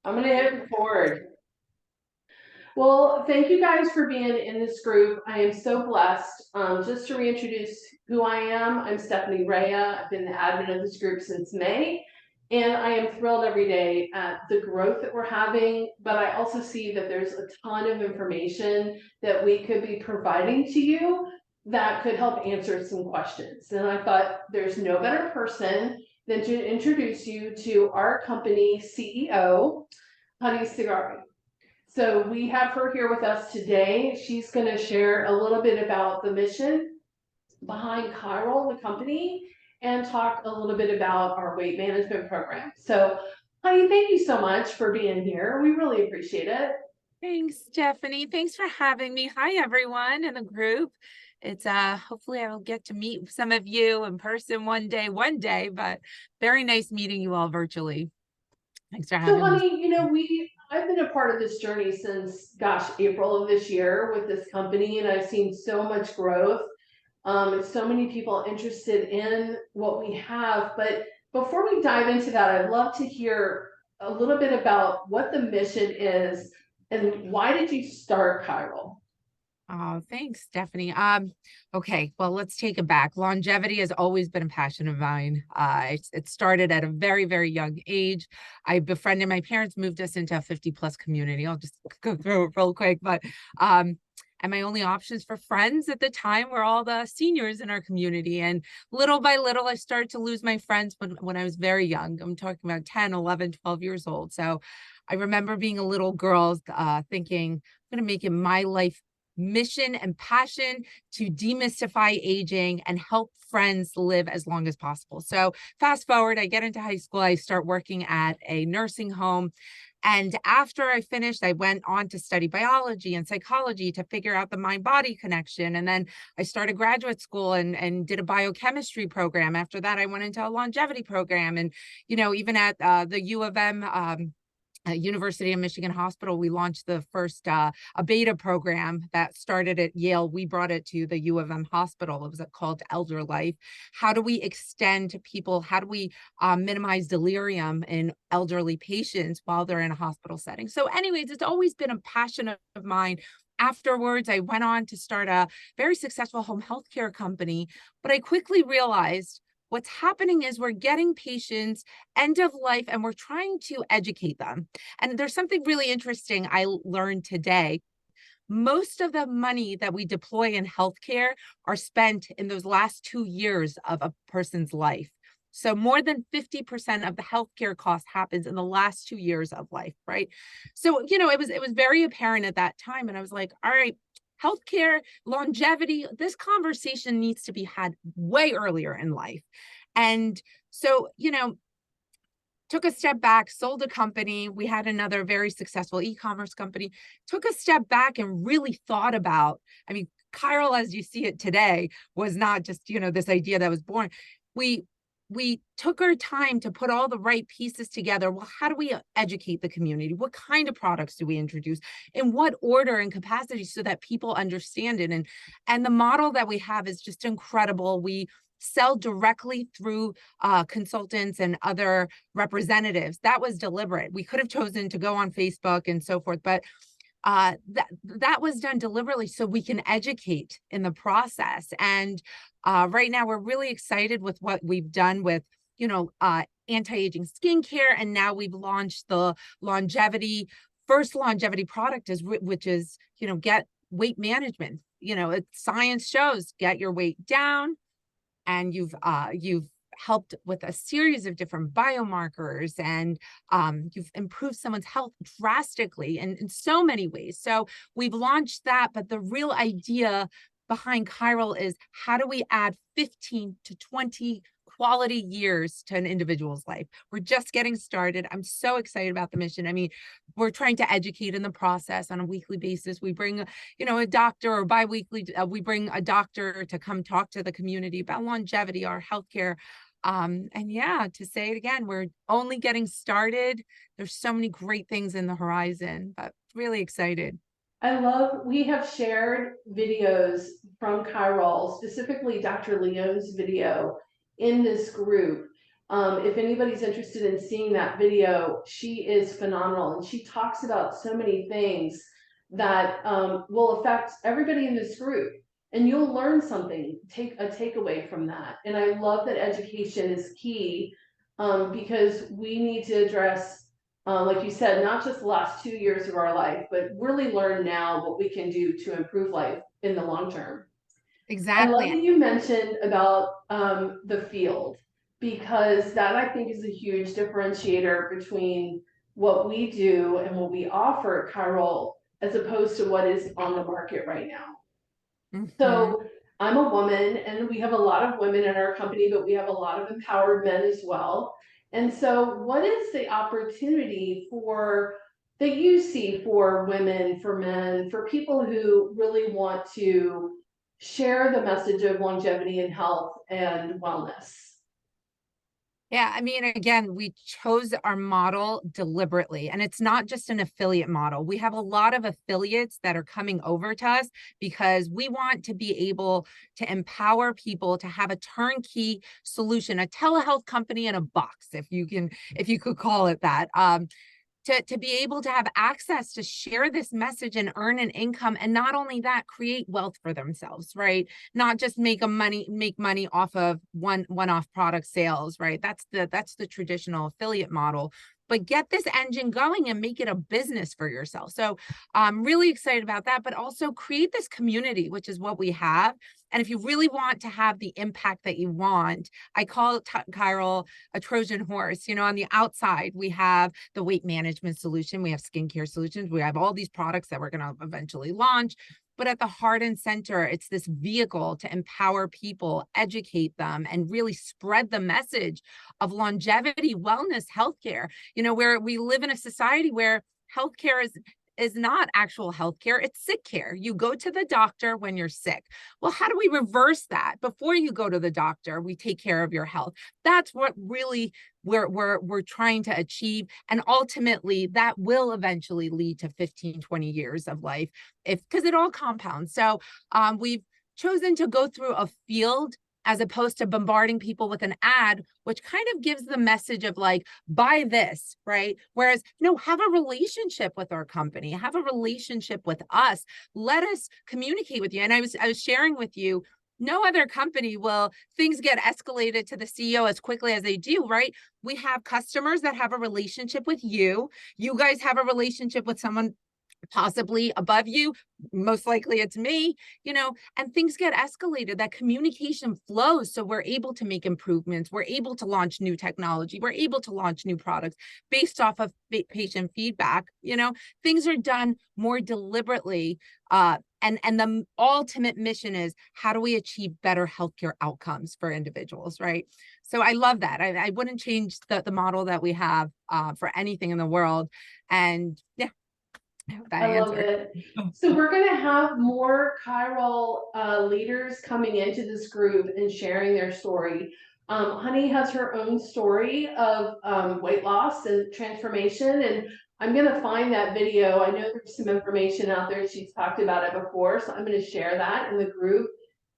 I'm going to hit record. Well, thank you guys for being in this group. I am so blessed. Just to reintroduce who I am, I'm Stefanie Rhea. I've been the admin of this group since May, and I am thrilled every day at the growth that we're having. But I also see that there's a ton of information that we could be providing to you that could help answer some questions. And I thought there's no better person than to introduce you to our company CEO, Honey Cigar. So we have her here with us today. She's going to share a little bit about the mission behind Qyral, the company, and talk a little bit about our weight management program. So, Honey, thank you so much for being here. We really appreciate it. Thanks, Stephanie. Thanks for having me. Hi, everyone in the group. It's hopefully I will get to meet some of you in person one day, but very nice meeting you all virtually. Thanks for So, having me. Honey, I've been a part of this journey since, gosh, April of this year with this company, and I've seen so much growth. And so many people interested in what we have. But before we dive into that, I'd love to hear a little bit about what the mission is and why did you start Qyral? Oh, thanks, Stephanie. Okay, well, let's take it back. Longevity has always been a passion of mine. It started at a very, very young age. I befriended my parents, moved us into a 50 plus community. I'll just go through it real quick, but and my only options for friends at the time were all the seniors in our community. And little by little, I started to lose my friends when I was very young. I'm talking about 10, 11, 12 years old. So I remember being a little girl thinking, I'm going to make it my life mission and passion to demystify aging and help friends live as long as possible. So fast forward, I get into high school, I start working at a nursing home. And after I finished, I went on to study biology and psychology to figure out the mind-body connection. And then I started graduate school and did a biochemistry program. After that, I went into a longevity program. And, even at the U of M, University of Michigan Hospital, we launched the first a beta program that started at Yale. We brought it to the U of M hospital. It was called Elder Life. How do we extend to people? How do we minimize delirium in elderly patients while they're in a hospital setting? So anyways, it's always been a passion of mine. Afterwards, I went on to start a very successful home healthcare company, but I quickly realized what's happening is we're getting patients end of life and we're trying to educate them. And there's something really interesting I learned today. Most of the money that we deploy in healthcare are spent in those last 2 years of a person's life. So more than 50% of the healthcare cost happens in the last 2 years of life, right? So, it was very apparent at that time. And I was like, all right, healthcare, longevity, this conversation needs to be had way earlier in life. And so, took a step back, sold a company. We had another very successful e-commerce company, took a step back and really thought about, Qyral, as you see it today, was not just, this idea that was born. We took our time to put all the right pieces together. Well, how do we educate the community? What kind of products do we introduce? In what order and capacity so that people understand it? And the model that we have is just incredible. We sell directly through consultants and other representatives. That was deliberate. We could have chosen to go on Facebook and so forth, but that was done deliberately so we can educate in the process. And right now we're really excited with what we've done with, anti-aging skincare. And now we've launched the first longevity product which is, get weight management. Science shows get your weight down, and you've helped with a series of different biomarkers, and you've improved someone's health drastically in so many ways. So we've launched that, but the real idea behind Qyral is how do we add 15 to 20 quality years to an individual's life? We're just getting started. I'm so excited about the mission. We're trying to educate in the process on a weekly basis. We bring, a doctor, or biweekly, we bring a doctor to come talk to the community about longevity, our healthcare. And yeah, to say it again, we're only getting started. There's so many great things in the horizon, but really excited. We have shared videos from Qyral, specifically Dr. Leone's video in this group. If anybody's interested in seeing that video, she is phenomenal, and she talks about so many things that will affect everybody in this group, and you'll learn something, take a takeaway from that. And I love that education is key, because we need to address, like you said, not just the last 2 years of our life, but really learn now what we can do to improve life in the long term. I love Exactly. that you mentioned about the field, because that I think is a huge differentiator between what we do and what we offer at Qyral as opposed to what is on the market right now. Mhm. So I'm a woman, and we have a lot of women in our company, but we have a lot of empowered men as well. And so what is the opportunity for that you see for women, for men, for people who really want to share the message of longevity and health and wellness? Yeah, I mean, again, we chose our model deliberately, and it's not just an affiliate model. We have a lot of affiliates that are coming over to us because we want to be able to empower people to have a turnkey solution, a telehealth company in a box, if you could call it that. To be able to have access to share this message and earn an income, and not only that, create wealth for themselves, right? Not just make money off of one-off product sales, right? That's the traditional affiliate model, but get this engine going and make it a business for yourself. So I'm really excited about that, but also create this community, which is what we have. And if you really want to have the impact that you want, I call Qyral a Trojan horse. You know, on the outside, we have the weight management solution, we have skincare solutions, we have all these products that we're going to eventually launch. But at the heart and center, it's this vehicle to empower people, educate them, and really spread the message of longevity, wellness, healthcare. You know, where we live in a society where healthcare is not actual healthcare, it's sick care. You go to the doctor when you're sick. Well, how do we reverse that? Before you go to the doctor, we take care of your health. That's what really we're trying to achieve. And ultimately, that will eventually lead to 15, 20 years of life, because it all compounds. So we've chosen to go through a field as opposed to bombarding people with an ad, which kind of gives the message of like, buy this, right? Whereas, no, have a relationship with our company, have a relationship with us. Let us communicate with you. And I was sharing with you, no other company will things get escalated to the CEO as quickly as they do, right? We have customers that have a relationship with you. You guys have a relationship with someone possibly above you, most likely it's me, you know, and things get escalated, that communication flows, so we're able to make improvements, we're able to launch new technology, we're able to launch new products based off of patient feedback. You know, things are done more deliberately, and the ultimate mission is, how do we achieve better healthcare outcomes for individuals, right? So I love that. I wouldn't change the model that we have for anything in the world. And yeah, that I love answer. it. So we're going to have more Qyral leaders coming into this group and sharing their story. Honey has her own story of weight loss and transformation, and I'm going to find that video. I know there's some information out there. She's talked about it before, so I'm going to share that in the group.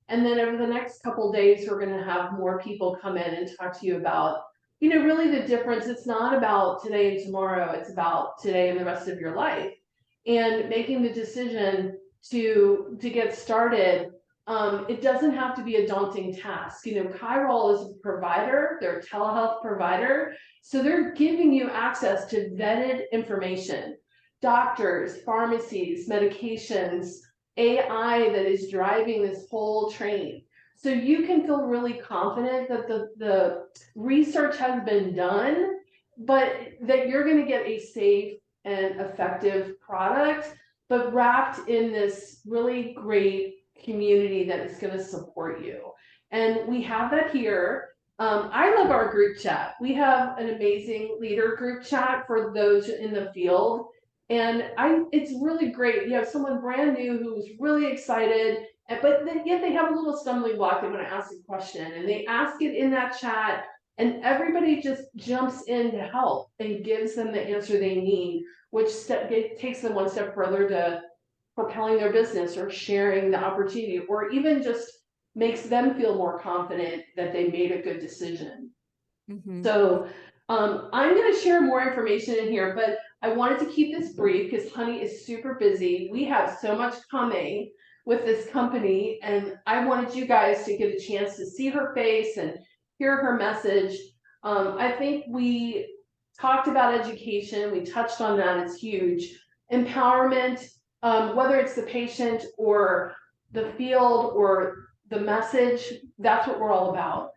And then over the next couple of days, we're going to have more people come in and talk to you about, you know, really the difference. It's not about today and tomorrow. It's about today and the rest of your life, and making the decision to get started. It doesn't have to be a daunting task. You know, Qyral is a provider, they're a telehealth provider, so they're giving you access to vetted information, doctors, pharmacies, medications, AI that is driving this whole train. So you can feel really confident that the research has been done, but that you're going to get a safe and effective product, but wrapped in this really great community that is going to support you. And we have that here. I love our group chat. We have an amazing leader group chat for those in the field. And it's really great. You have someone brand new who's really excited, but yet they have a little stumbling block. They want to ask a question, and they ask it in that chat, and everybody just jumps in to help and gives them the answer they need, which takes them one step further to propelling their business or sharing the opportunity, or even just makes them feel more confident that they made a good decision. Mhm. So I'm going to share more information in here, but I wanted to keep this brief because Honey is super busy. We have so much coming with this company, and I wanted you guys to get a chance to see her face and hear her message. I think we talked about education. We touched on that. It's huge. Empowerment, whether it's the patient or the field or the message, that's what we're all about.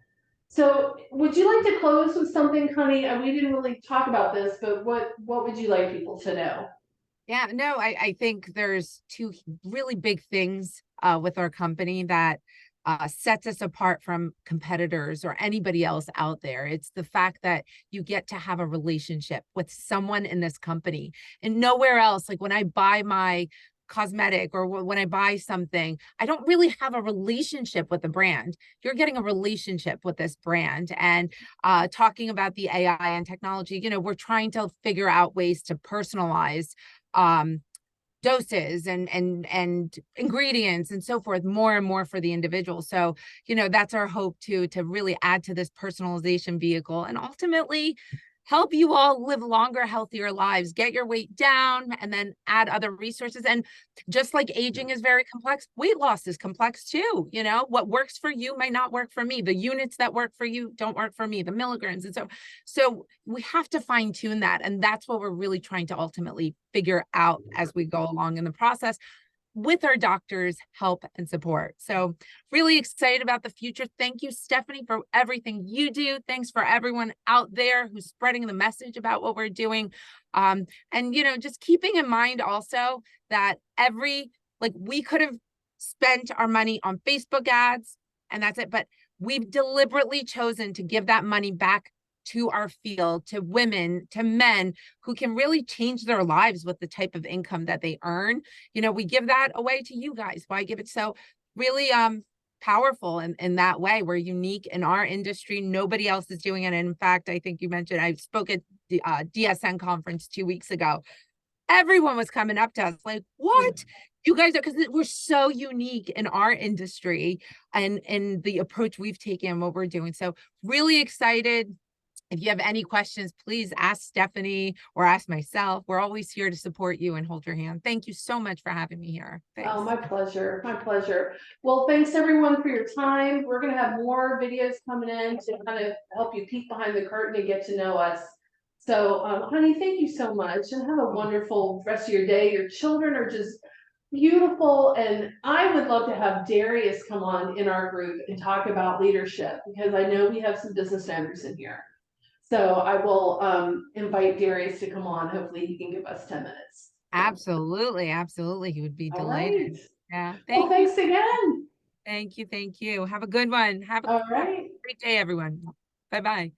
So would you like to close with something, Honey? We didn't really talk about this, but what would you like people to know? Yeah, no, I think there's two really big things with our company that sets us apart from competitors or anybody else out there. It's the fact that you get to have a relationship with someone in this company and nowhere else. Like when I buy my cosmetic or when I buy something, I don't really have a relationship with the brand. You're getting a relationship with this brand. And talking about the AI and technology, we're trying to figure out ways to personalize um doses and ingredients and so forth more and more for the individual. So that's our hope to really add to this personalization vehicle and ultimately help you all live longer, healthier lives, get your weight down, and then add other resources. And just like aging is very complex, weight loss is complex too. What works for you might not work for me. The units that work for you don't work for me, the milligrams. And so we have to fine tune that. And that's what we're really trying to ultimately figure out as we go along in the process with our doctors' help and support. So really excited about the future. Thank you, Stefanie, for everything you do. Thanks for everyone out there who's spreading the message about what we're doing. And just keeping in mind also that we could have spent our money on Facebook ads and that's it, but we've deliberately chosen to give that money back to our field, to women, to men who can really change their lives with the type of income that they earn. We give that away to you guys. Why give it? So really powerful in that way. We're unique in our industry. Nobody else is doing it. And in fact, I think you mentioned I spoke at the DSN conference 2 weeks ago. Everyone was coming up to us like, what? You guys are, because we're so unique in our industry and the approach we've taken, what we're doing. So really excited. If you have any questions, please ask Stefanie or ask myself. We're always here to support you and hold your hand. Thank you so much for having me here. Thanks. Oh, my pleasure. My pleasure. Well, thanks everyone for your time. We're going to have more videos coming in to kind of help you peek behind the curtain and get to know us. So, Honey, thank you so much and have a wonderful rest of your day. Your children are just beautiful. And I would love to have Darius come on in our group and talk about leadership because I know we have some business owners in here. So I will invite Darius to come on. Hopefully he can give us 10 minutes. Absolutely. Absolutely. He would be All delighted. right. Yeah. Well, Thank you. thanks again. Thank you. Thank you. Have a good one. Have a All right. great day, everyone. Bye-bye.